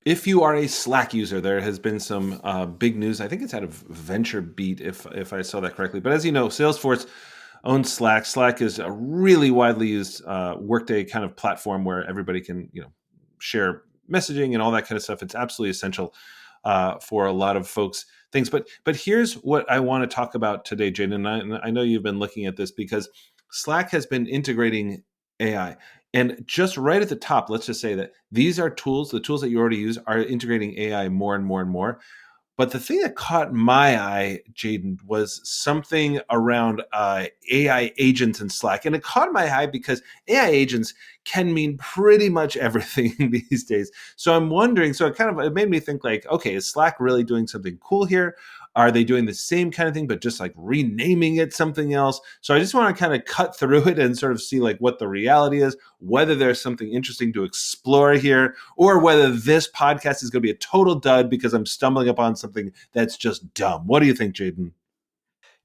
if you are a Slack user, there has been some big news. I think it's out of VentureBeat, if I saw that correctly. But as you know, Salesforce owns Slack. Slack is a really widely used Workday kind of platform where everybody can share messaging and all that kind of stuff. It's absolutely essential for a lot of folks. Things, but here's what I want to talk about today, Jaeden. And I know you've been looking at this because Slack has been integrating AI. And just right at the top, let's just say that these are tools, the tools that you already use are integrating AI more and more and more. But the thing that caught my eye, Jaeden, was something around AI agents in Slack. And it caught my eye because AI agents can mean pretty much everything these days. So I'm wondering, it made me think like, okay, is Slack really doing something cool here? Are they doing the same kind of thing, but just like renaming it something else? So I just want to kind of cut through it and sort of see like what the reality is, whether there's something interesting to explore here, or whether this podcast is going to be a total dud because I'm stumbling upon something that's just dumb. What do you think, Jaeden?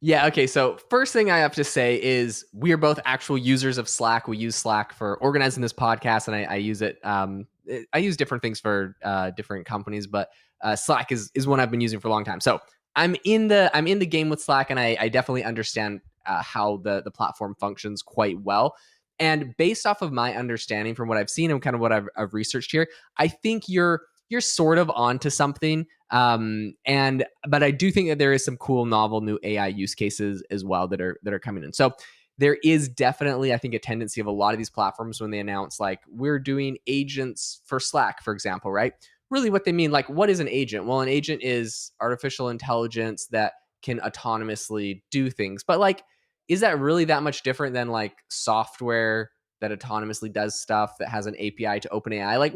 Yeah, okay. So first thing I have to say is we are both actual users of Slack. We use Slack for organizing this podcast, and I use it. I use different things for different companies, but Slack is one I've been using for a long time. So I'm in the game with Slack, and I definitely understand how the platform functions quite well. And based off of my understanding from what I've seen and kind of what I've researched here, I think you're sort of onto something. But I do think that there is some cool, novel new AI use cases as well that are coming in. So there is definitely, I think, a tendency of a lot of these platforms when they announce like we're doing agents for Slack, for example, right? Really what they mean, like what is an agent? Well, an agent is artificial intelligence that can autonomously do things. But like, is that really that much different than like software that autonomously does stuff that has an API to OpenAI? Like,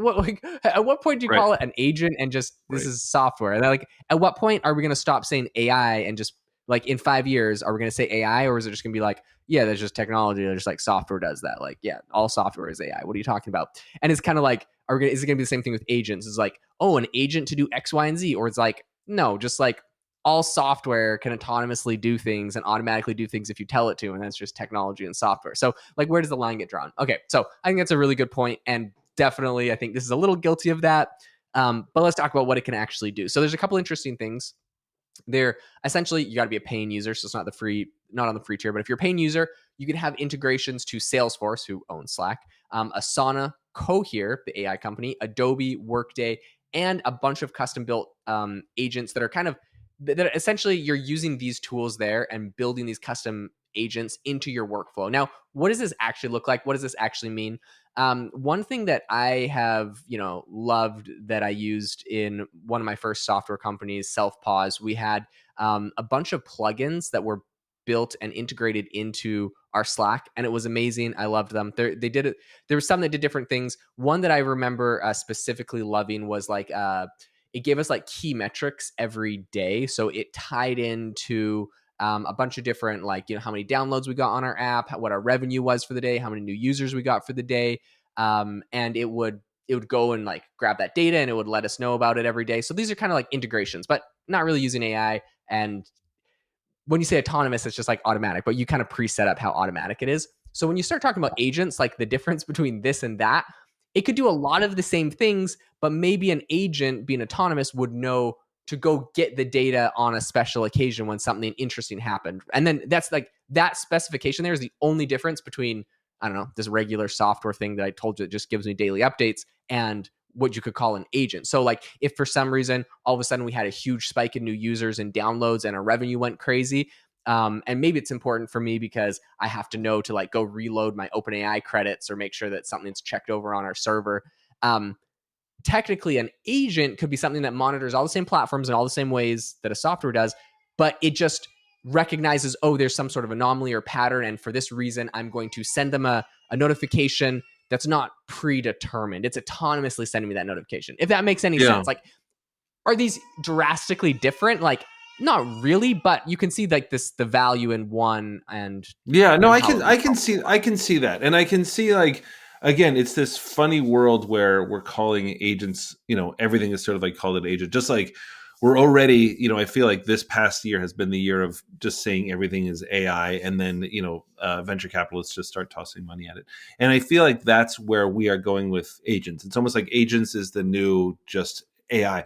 at what point do you Right. call it an agent and just this is software? And like, at what point are we going to stop saying AI and just like in 5 years, are we going to say AI, or is it just going to be like, yeah, there's just technology, there's just like software does that? Like, yeah, all software is AI. What are you talking about? And it's kind of like, is it going to be the same thing with agents? It's like, oh, an agent to do X, Y, and Z, or it's like, no, just like all software can autonomously do things and automatically do things if you tell it to, and that's just technology and software. So like, where does the line get drawn? Okay, so I think that's a really good point, and definitely I think this is a little guilty of that. But let's talk about what it can actually do. So there's a couple interesting things. They're essentially, you got to be a paying user, so it's not on the free tier. But if you're a paying user, you can have integrations to Salesforce, who owns Slack, Asana, Cohere, the AI company, Adobe, Workday, and a bunch of custom built agents that are kind of that essentially you're using these tools there and building these custom agents into your workflow. Now, what does this actually look like? What does this actually mean? One thing that I have, loved that I used in one of my first software companies, Self-Pause, we had a bunch of plugins that were built and integrated into our Slack, and it was amazing. I loved them. They did it. There were some that did different things. One that I remember specifically loving was like it gave us like key metrics every day, so it tied into a bunch of different, like, how many downloads we got on our app, what our revenue was for the day, how many new users we got for the day. And it would go and like grab that data and it would let us know about it every day. So these are kind of like integrations, but not really using AI. And when you say autonomous, it's just like automatic, but you kind of preset up how automatic it is. So when you start talking about agents, like the difference between this and that, it could do a lot of the same things, but maybe an agent being autonomous would know to go get the data on a special occasion when something interesting happened. And then that's like that specification there is the only difference between, I don't know, this regular software thing that I told you that just gives me daily updates and what you could call an agent. So like if for some reason all of a sudden we had a huge spike in new users and downloads and our revenue went crazy, and maybe it's important for me because I have to know to like go reload my OpenAI credits or make sure that something's checked over on our server. Technically, an agent could be something that monitors all the same platforms and all the same ways that a software does, but it just recognizes, oh, there's some sort of anomaly or pattern, and for this reason, I'm going to send them a notification that's not predetermined. It's autonomously sending me that notification. If that makes any sense. Like, are these drastically different? Like, not really, but you can see like the value in one. And I can see that, and I can see like, again, it's this funny world where we're calling agents, everything is sort of like called an agent, just like we're already, I feel like this past year has been the year of just saying everything is AI, and then venture capitalists just start tossing money at it, and I feel like that's where we are going with agents. It's almost like agents is the new just AI.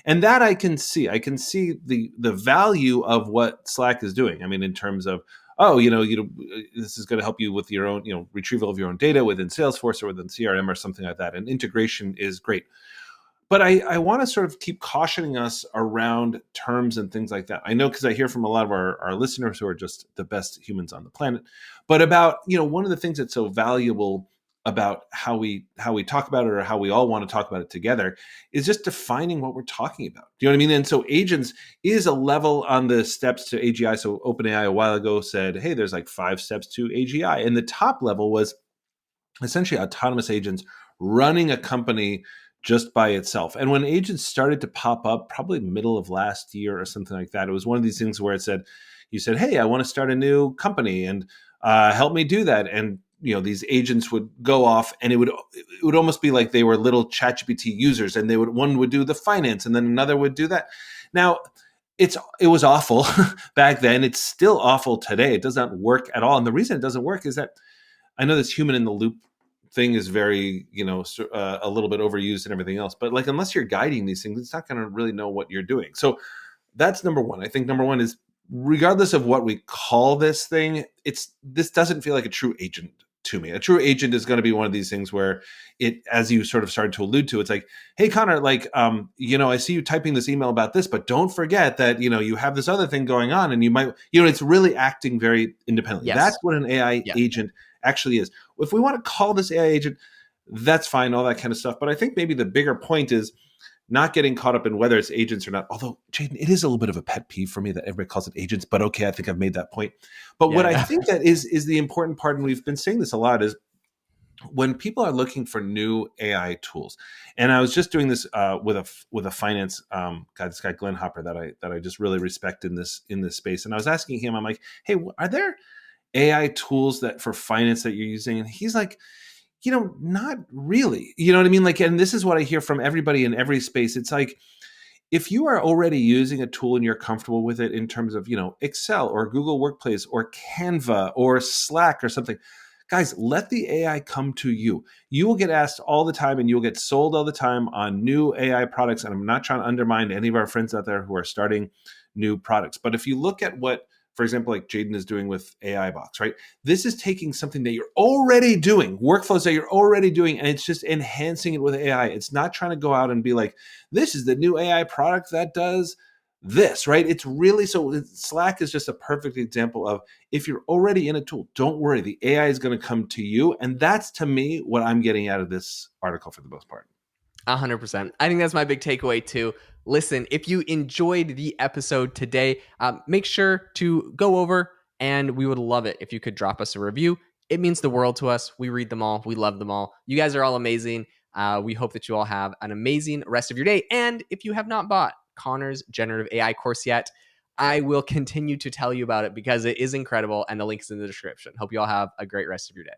And that I can see. I can see the value of what Slack is doing. I mean, in terms of, oh, this is going to help you with your own, retrieval of your own data within Salesforce or within CRM or something like that. And integration is great. But I want to sort of keep cautioning us around terms and things like that. I know because I hear from a lot of our listeners who are just the best humans on the planet. But about, one of the things that's so valuable about how we talk about it, or how we all want to talk about it together, is just defining what we're talking about. Do you know what I mean? And so agents is a level on the steps to AGI. So OpenAI a while ago said, hey, there's like 5 steps to AGI. And the top level was essentially autonomous agents running a company just by itself. And when agents started to pop up, probably middle of last year or something like that, it was one of these things where you said, hey, I want to start a new company, and help me do that. And these agents would go off, and it would almost be like they were little ChatGPT users, and one would do the finance, and then another would do that. Now, it was awful back then. It's still awful today. It does not work at all. And the reason it doesn't work is that I know this human in the loop thing is very, a little bit overused and everything else. But like, unless you're guiding these things, it's not going to really know what you're doing. So that's number one. I think number one is, regardless of what we call this thing, this doesn't feel like a true agent to me. A true agent is going to be one of these things where it, as you sort of started to allude to, it's like, hey, Connor, like, I see you typing this email about this, but don't forget that, you have this other thing going on, and you might, it's really acting very independently. Yes. That's what an AI agent actually is. If we want to call this AI agent, that's fine, all that kind of stuff. But I think maybe the bigger point is not getting caught up in whether it's agents or not. Although, Jaeden, it is a little bit of a pet peeve for me that everybody calls it agents, but okay, I think I've made that point. But what I think that is the important part, and we've been saying this a lot, is when people are looking for new AI tools. And I was just doing this with a finance guy, this guy Glenn Hopper, that I just really respect in this space. And I was asking him, I'm like, hey, are there AI tools that for finance that you're using? And he's like, not really. You know what I mean? Like, and this is what I hear from everybody in every space. It's like, if you are already using a tool and you're comfortable with it in terms of, Excel or Google Workplace or Canva or Slack or something, guys, let the AI come to you. You will get asked all the time, and you'll get sold all the time on new AI products. And I'm not trying to undermine any of our friends out there who are starting new products. But if you look at what, for example, like Jaeden is doing with AI Box, right? This is taking something that you're already doing, workflows that you're already doing, and it's just enhancing it with AI. It's not trying to go out and be like, this is the new AI product that does this, right? It's really, so Slack is just a perfect example of, if you're already in a tool, don't worry, the AI is going to come to you. And that's, to me, what I'm getting out of this article for the most part. 100%. I think that's my big takeaway too. Listen, if you enjoyed the episode today, make sure to go over, and we would love it if you could drop us a review. It means the world to us. We read them all. We love them all. You guys are all amazing. We hope that you all have an amazing rest of your day. And if you have not bought Connor's generative AI course yet, I will continue to tell you about it because it is incredible, and the link is in the description. Hope you all have a great rest of your day.